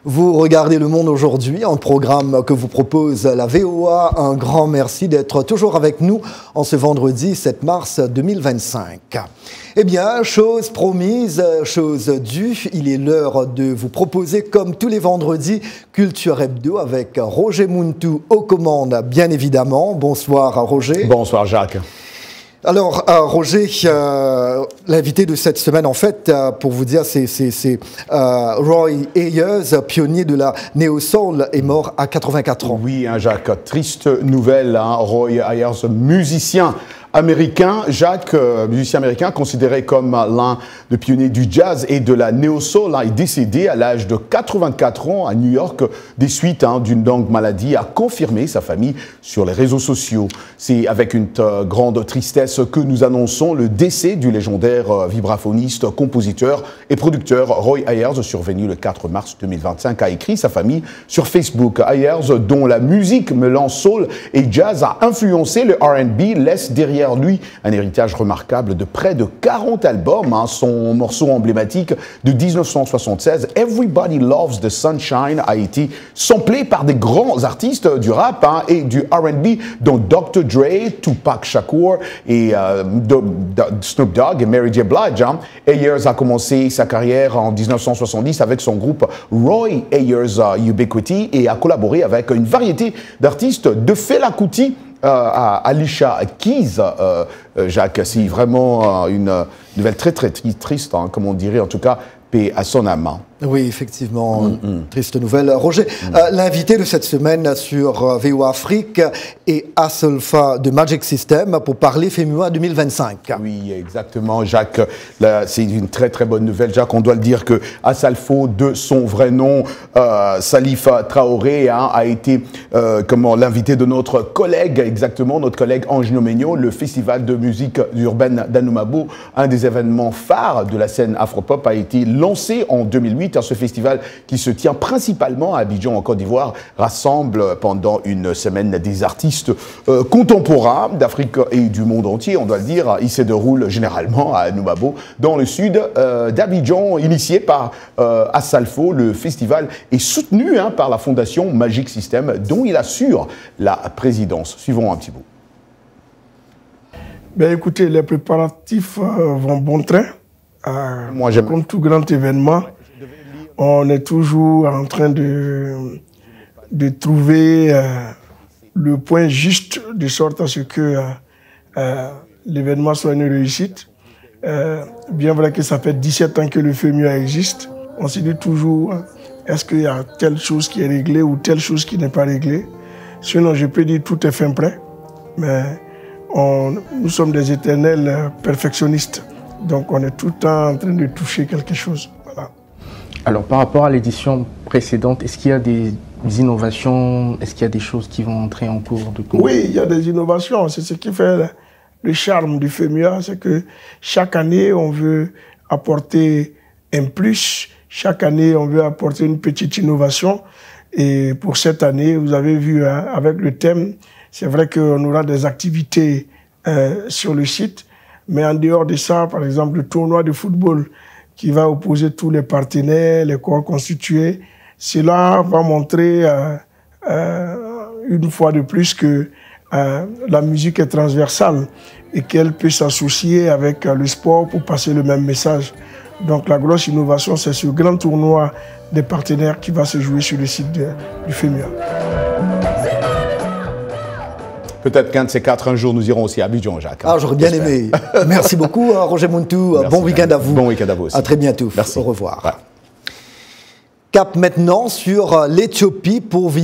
Vous regardez Le Monde aujourd'hui, un programme que vous propose la VOA. Un grand merci d'être toujours avec nous en ce vendredi 7 mars 2025. Eh bien, chose promise, chose due, il est l'heure de vous proposer, comme tous les vendredis, Culture Hebdo avec Roger Muntu aux commandes, bien évidemment. Bonsoir Roger. Bonsoir Jacques. Alors, Roger, l'invité de cette semaine, en fait, pour vous dire, c'est Roy Ayers, pionnier de la néo-soul, est mort à 84 ans. Oui, hein, Jacques, triste nouvelle, hein, Roy Ayers, musicien américain, Jacques, musicien américain, considéré comme l'un des pionniers du jazz et de la néo-soul, est décédé à l'âge de 84 ans à New York des suites d'une longue maladie, a confirmé sa famille sur les réseaux sociaux. C'est avec une grande tristesse que nous annonçons le décès du légendaire vibraphoniste, compositeur et producteur Roy Ayers, survenu le 4 mars 2025, a écrit sa famille sur Facebook. Ayers, dont la musique mêlant soul et jazz a influencé le R&B, laisse derrière lui un héritage remarquable de près de 40 albums. Son morceau emblématique de 1976, Everybody Loves the Sunshine, a été samplé par des grands artistes du rap et du R&B, dont Dr. Dre, Tupac Shakur et Snoop Dogg et Mary J. Blige. Ayers a commencé sa carrière en 1970 avec son groupe Roy Ayers Ubiquity et a collaboré avec une variété d'artistes de Fela Kuti à Alicia Keys. Jacques, c'est vraiment une nouvelle très triste, comme on dirait, en tout cas, paix à son âme. Oui, effectivement, triste nouvelle. Roger, l'invité de cette semaine sur VOA Afrique est Asolfa de Magic System pour parler FEMUA 2025. Oui, exactement, Jacques. C'est une très bonne nouvelle, Jacques. On doit le dire que Asalfo, de son vrai nom, Salif Traoré, a été l'invité de notre collègue, notre collègue Ange Nomenio, le festival de musique urbaine d'Anoumabo, un des événements phares de la scène afropop, a été lancé en 2008. Ce festival qui se tient principalement à Abidjan en Côte d'Ivoire rassemble pendant une semaine des artistes contemporains d'Afrique et du monde entier, on doit le dire. Il se déroule généralement à Anoumabo, dans le sud d'Abidjan, initié par Asalfo. Le festival est soutenu par la fondation Magic System, dont il assure la présidence. Suivons un petit bout. Ben, écoutez, les préparatifs vont bon train. Comme tout grand événement, on est toujours en train de trouver le point juste de sorte à ce que l'événement soit une réussite. Bien vrai que ça fait 17 ans que le FEMUA existe. On se dit toujours, est-ce qu'il y a telle chose qui est réglée ou telle chose qui n'est pas réglée? Sinon, je peux dire tout est fin prêt, mais nous sommes des éternels perfectionnistes. Donc on est tout le temps en train de toucher quelque chose. Voilà. Alors par rapport à l'édition précédente, est-ce qu'il y a des innovations? Est-ce qu'il y a des choses qui vont entrer en cours de compte? Oui, il y a des innovations. C'est ce qui fait le charme du FEMUA, c'est que chaque année on veut apporter un plus. Chaque année on veut apporter une petite innovation. Et pour cette année, vous avez vu avec le thème, c'est vrai qu'on aura des activités sur le site. Mais en dehors de ça, par exemple, le tournoi de football qui va opposer tous les partenaires, les corps constitués, cela va montrer une fois de plus que la musique est transversale et qu'elle peut s'associer avec le sport pour passer le même message. Donc la grosse innovation, c'est ce grand tournoi des partenaires qui va se jouer sur le site du FEMUA. Peut-être qu'un de ces quatre, un jour, nous irons aussi à Abidjan, Jacques. J'aurais bien aimé. Merci beaucoup, Roger Muntu. Bon week-end à vous. Bon week-end à vous aussi. À très bientôt. Merci. Au revoir. Ouais. Cap maintenant sur l'Éthiopie pour vivre.